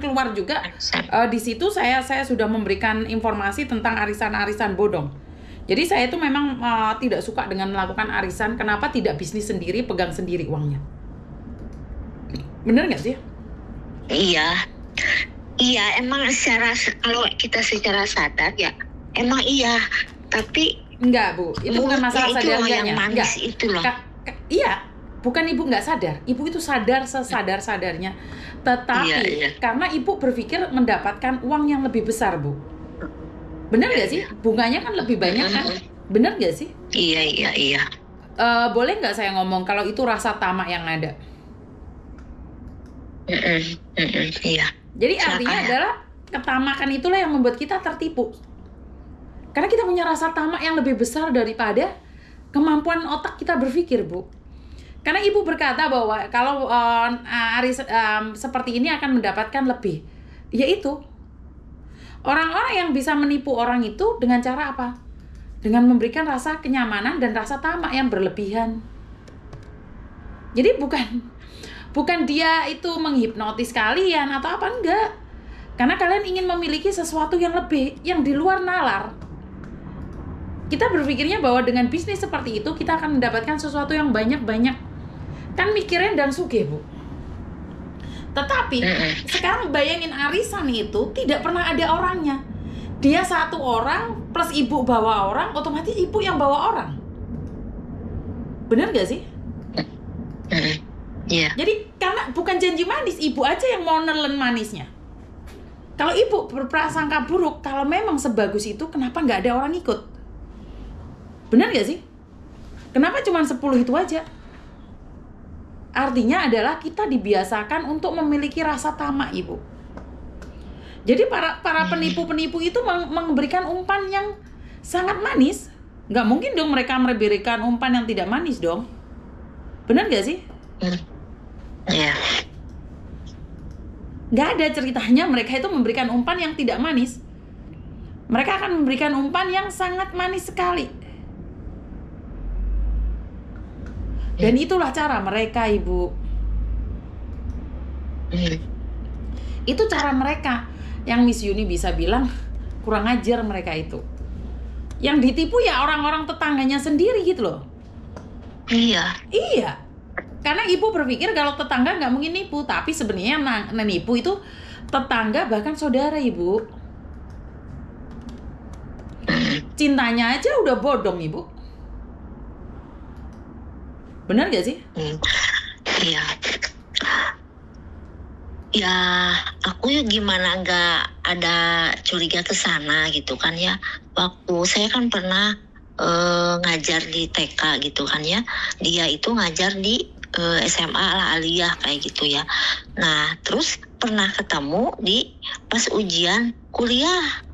keluar juga. Di situ saya sudah memberikan informasi tentang arisan-arisan bodong. Jadi saya itu memang tidak suka dengan melakukan arisan. Kenapa tidak bisnis sendiri, pegang sendiri uangnya? Bener nggak sih? Iya, emang kalau kita secara sadar ya, emang iya. Tapi enggak, Bu, itu bukan masalah sadar enggaknya. Enggak, itulah. Iya, bukan ibu nggak sadar. Ibu itu sadar sesadar-sadarnya. Tetapi karena ibu berpikir mendapatkan uang yang lebih besar, Bu. Benar nggak sih? Bunganya kan lebih banyak kan? Benar nggak sih? Iya. Boleh nggak saya ngomong kalau itu rasa tamak yang ada? Iya. Jadi artinya adalah ketamakan itulah yang membuat kita tertipu. Karena kita punya rasa tamak yang lebih besar daripada kemampuan otak kita berpikir, Bu. Karena ibu berkata bahwa kalau seperti ini akan mendapatkan lebih. Yaitu orang-orang yang bisa menipu orang itu dengan cara apa? Dengan memberikan rasa kenyamanan dan rasa tamak yang berlebihan. Jadi bukan dia itu menghipnotis kalian atau apa, enggak. Karena kalian ingin memiliki sesuatu yang lebih, yang di luar nalar. Kita berpikirnya bahwa dengan bisnis seperti itu kita akan mendapatkan sesuatu yang banyak-banyak. Kan mikirnya dan sugih, Bu. Tetapi sekarang bayangin arisan itu tidak pernah ada orangnya. Dia satu orang plus ibu bawa orang, otomatis ibu yang bawa orang. Bener gak sih? Iya. Jadi karena bukan janji manis, ibu aja yang mau nelen manisnya. Kalau ibu berprasangka buruk, kalau memang sebagus itu, kenapa nggak ada orang ikut? Benar nggak sih? Kenapa cuma 10 itu aja? Artinya adalah kita dibiasakan untuk memiliki rasa tamak, ibu. Jadi para penipu-penipu itu memberikan umpan yang sangat manis. Nggak mungkin dong mereka memberikan umpan yang tidak manis dong. Benar nggak sih? Iya. Nggak ada ceritanya mereka itu memberikan umpan yang tidak manis. Mereka akan memberikan umpan yang sangat manis sekali. Dan itulah cara mereka, ibu. Itu cara mereka. Yang Miss Yuni bisa bilang kurang ajar mereka itu. Yang ditipu ya orang-orang tetangganya sendiri gitu loh. Iya. Karena ibu berpikir kalau tetangga nggak mungkin nipu, tapi sebenarnya nipu itu tetangga bahkan saudara, ibu. Cintanya aja udah bodong, ibu. Benar gak sih? Iya. Ya, aku gimana nggak ada curiga ke sana gitu kan ya. Waktu saya kan pernah ngajar di TK gitu kan ya. Dia itu ngajar di SMA lah, aliyah kayak gitu ya. Nah, terus pernah ketemu pas ujian kuliah.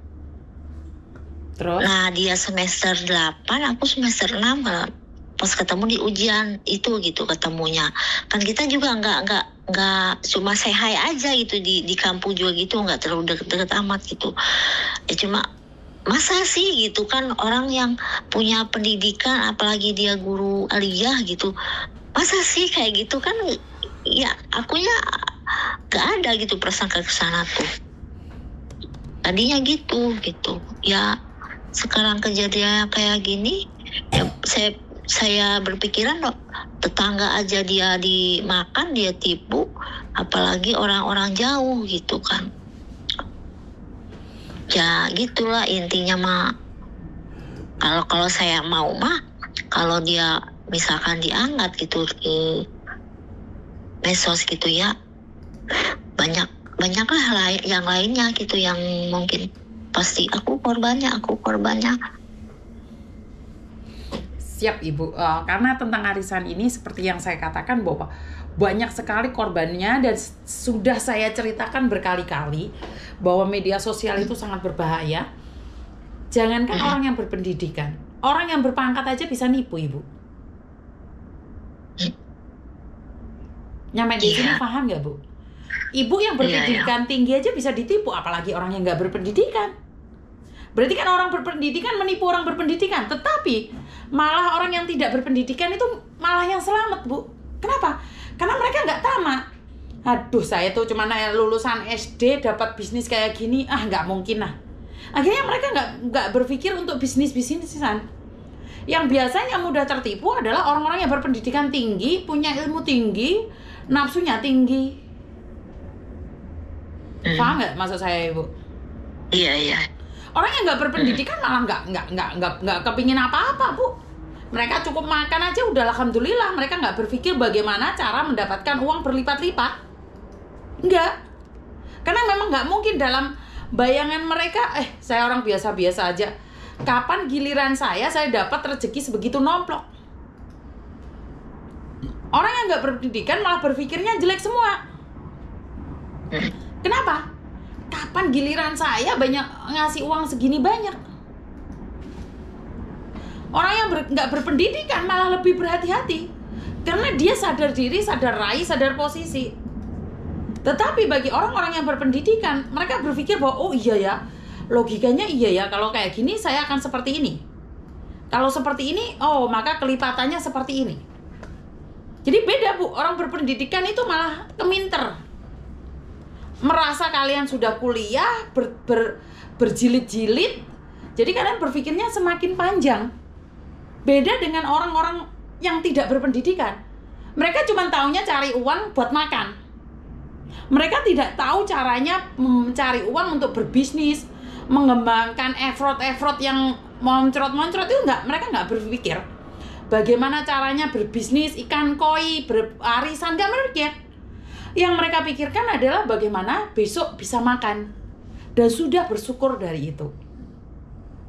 Terus? Nah, dia semester 8, aku semester 6 pas ketemu di ujian itu gitu ketemunya. Kan kita juga nggak cuma say hi aja gitu di kampung juga gitu, nggak terlalu deket-deket amat gitu. Ya cuma masa sih gitu kan orang yang punya pendidikan, apalagi dia guru aliyah gitu, masa sih kayak gitu kan? Ya akunya nggak ada gitu prasangka kesana tuh. Tadinya gitu. Ya sekarang kejadian kayak gini, ya saya berpikiran loh, tetangga aja dia dimakan, dia tipu, apalagi orang-orang jauh gitu kan. Ya gitulah intinya mah. Kalau saya mau mah, kalau dia misalkan diangkat gitu ke medsos gitu ya, banyaklah yang lainnya gitu yang mungkin pasti aku korbannya. Siap, ibu. Karena tentang arisan ini seperti yang saya katakan bahwa banyak sekali korbannya dan sudah saya ceritakan berkali-kali bahwa media sosial itu sangat berbahaya. Jangankan orang yang berpendidikan, orang yang berpangkat aja bisa nipu, ibu. Nyampe di sini paham nggak, Bu? Ibu yang berpendidikan tinggi aja bisa ditipu, apalagi orang yang nggak berpendidikan. Berarti kan orang berpendidikan menipu orang berpendidikan, tetapi malah orang yang tidak berpendidikan itu malah yang selamat, Bu. Kenapa? Karena mereka nggak tamak. Aduh, saya tuh cuma lulusan SD dapat bisnis kayak gini, nggak mungkin lah. Akhirnya mereka nggak berpikir untuk bisnisan. Yang biasanya mudah tertipu adalah orang-orang yang berpendidikan tinggi, punya ilmu tinggi, nafsunya tinggi. Paham nggak maksud saya, Ibu? Iya. Orang yang nggak berpendidikan malah nggak kepingin apa-apa, Bu. Mereka cukup makan aja udah alhamdulillah. Mereka nggak berpikir bagaimana cara mendapatkan uang berlipat-lipat. Enggak. Karena memang nggak mungkin dalam bayangan mereka, saya orang biasa-biasa aja. Kapan giliran saya dapat rezeki sebegitu nomplok? Orang yang nggak berpendidikan malah berpikirnya jelek semua. Kenapa? Kapan giliran saya banyak ngasih uang segini banyak? Orang yang nggak berpendidikan malah lebih berhati-hati. Karena dia sadar diri, sadar raih, sadar posisi. Tetapi bagi orang-orang yang berpendidikan, mereka berpikir bahwa oh iya ya, logikanya iya ya, kalau kayak gini saya akan seperti ini. Kalau seperti ini, oh maka kelipatannya seperti ini. Jadi beda, Bu. Orang berpendidikan itu malah keminter. Merasa kalian sudah kuliah, berjilid-jilid. Jadi kalian berpikirnya semakin panjang. Beda dengan orang-orang yang tidak berpendidikan. Mereka cuma taunya cari uang buat makan. Mereka tidak tahu caranya mencari uang untuk berbisnis, mengembangkan effort yang moncrot-moncrot itu mereka nggak berpikir bagaimana caranya berbisnis ikan koi, berarisan, nggak berpikir. Yang mereka pikirkan adalah bagaimana besok bisa makan, dan sudah bersyukur dari itu.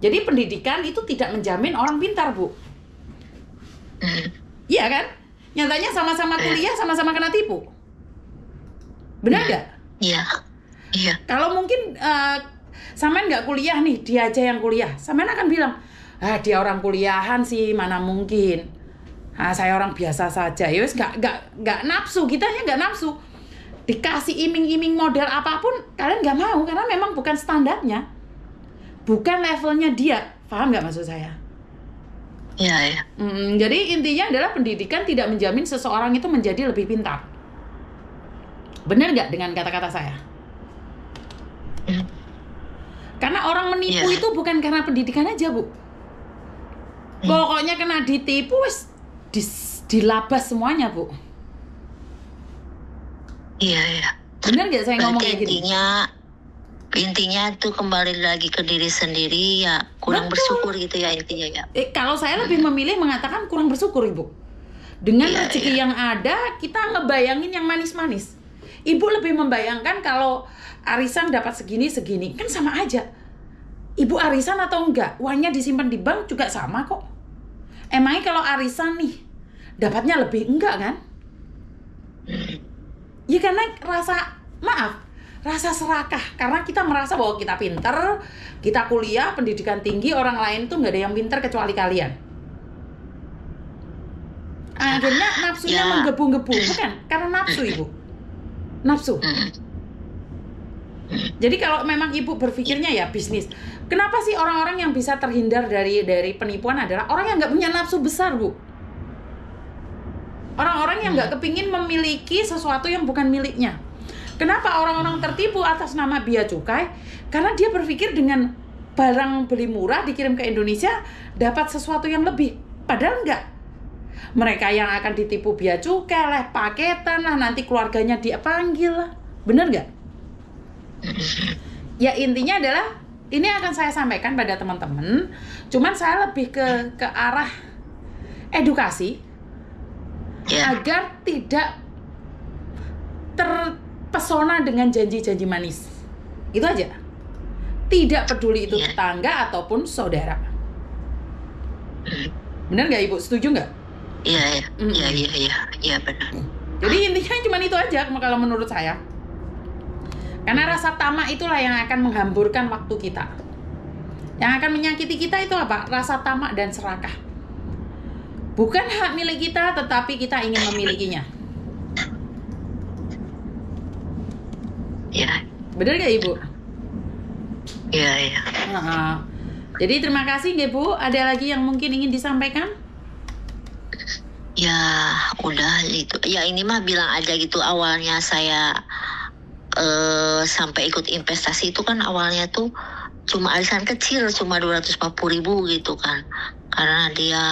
Jadi pendidikan itu tidak menjamin orang pintar, Bu. Iya kan? Nyatanya sama-sama kuliah, sama-sama kena tipu. Benar nggak? Iya. Kalau mungkin sampean nggak kuliah nih, dia aja yang kuliah, sampean akan bilang, dia orang kuliahan sih, mana mungkin. Saya orang biasa saja. Ya wis nggak nafsu, kitanya nggak nafsu. Dikasih iming-iming model apapun, kalian nggak mau karena memang bukan standarnya, bukan levelnya dia. Paham nggak maksud saya? Iya. Jadi intinya adalah pendidikan tidak menjamin seseorang itu menjadi lebih pintar. Benar nggak dengan kata-kata saya? Karena orang menipu itu bukan karena pendidikan aja, Bu. Pokoknya kena ditipu, wis dilabas semuanya, Bu. Iya. Benar nggak saya ngomong kayak gini? Intinya tuh kembali lagi ke diri sendiri ya, kurang bersyukur gitu ya intinya ya. Kalau saya lebih memilih mengatakan kurang bersyukur, Ibu. Dengan rezeki yang ada, kita ngebayangin yang manis-manis. Ibu lebih membayangkan kalau arisan dapat segini, kan sama aja. Ibu arisan atau enggak, uangnya disimpan di bank juga sama kok. Emangnya kalau arisan nih, dapatnya lebih enggak kan? Ya karena rasa serakah. Karena kita merasa bahwa kita pinter, kita kuliah, pendidikan tinggi, orang lain tuh nggak ada yang pinter kecuali kalian. Akhirnya nafsunya menggebu-gebu, bukan? Karena nafsu, Ibu. Nafsu. Jadi kalau memang Ibu berpikirnya ya bisnis, kenapa sih orang-orang yang bisa terhindar dari penipuan adalah orang yang nggak punya nafsu besar, Bu. Orang-orang yang nggak kepingin memiliki sesuatu yang bukan miliknya. Kenapa orang-orang tertipu atas nama bea cukai? Karena dia berpikir dengan barang beli murah dikirim ke Indonesia dapat sesuatu yang lebih. Padahal enggak. Mereka yang akan ditipu bea cukai lah, paketan lah, nanti keluarganya dia panggil lah. Bener nggak? Ya intinya adalah ini akan saya sampaikan pada teman-teman. Cuman saya lebih ke arah edukasi agar tidak terpesona dengan janji-janji manis. Itu aja. Tidak peduli itu tetangga ataupun saudara. Bener nggak, Ibu? Setuju nggak? Iya benar. Jadi intinya cuma itu aja kalau menurut saya. Karena rasa tamak itulah yang akan menghamburkan waktu kita. Yang akan menyakiti kita itu apa? Rasa tamak dan serakah. Bukan hak milik kita, tetapi kita ingin memilikinya. Iya. Benar nggak, Ibu? Iya. Jadi terima kasih, nggih, Bu. Ada lagi yang mungkin ingin disampaikan? Ya udah gitu. Ya ini mah bilang aja gitu, awalnya saya sampai ikut investasi itu kan awalnya tuh cuma arisan kecil, cuma 250.000 gitu kan. Karena dia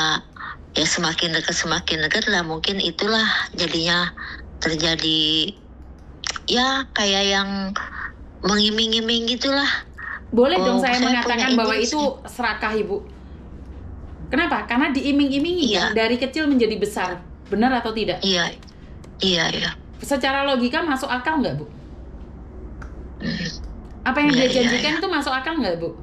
ya semakin dekat lah, mungkin itulah jadinya terjadi ya kayak yang mengiming-iming gitulah. Boleh dong saya saya mengatakan punya bahwa ini itu sih. serakah, Ibu. Kenapa? Karena diiming-imingi Iya. kan, dari kecil menjadi besar. Benar atau tidak? Iya, iya. Secara logika masuk akal nggak, Bu? Hmm. Apa yang Iya, dia iya, janjikan iya. itu masuk akal nggak, Bu?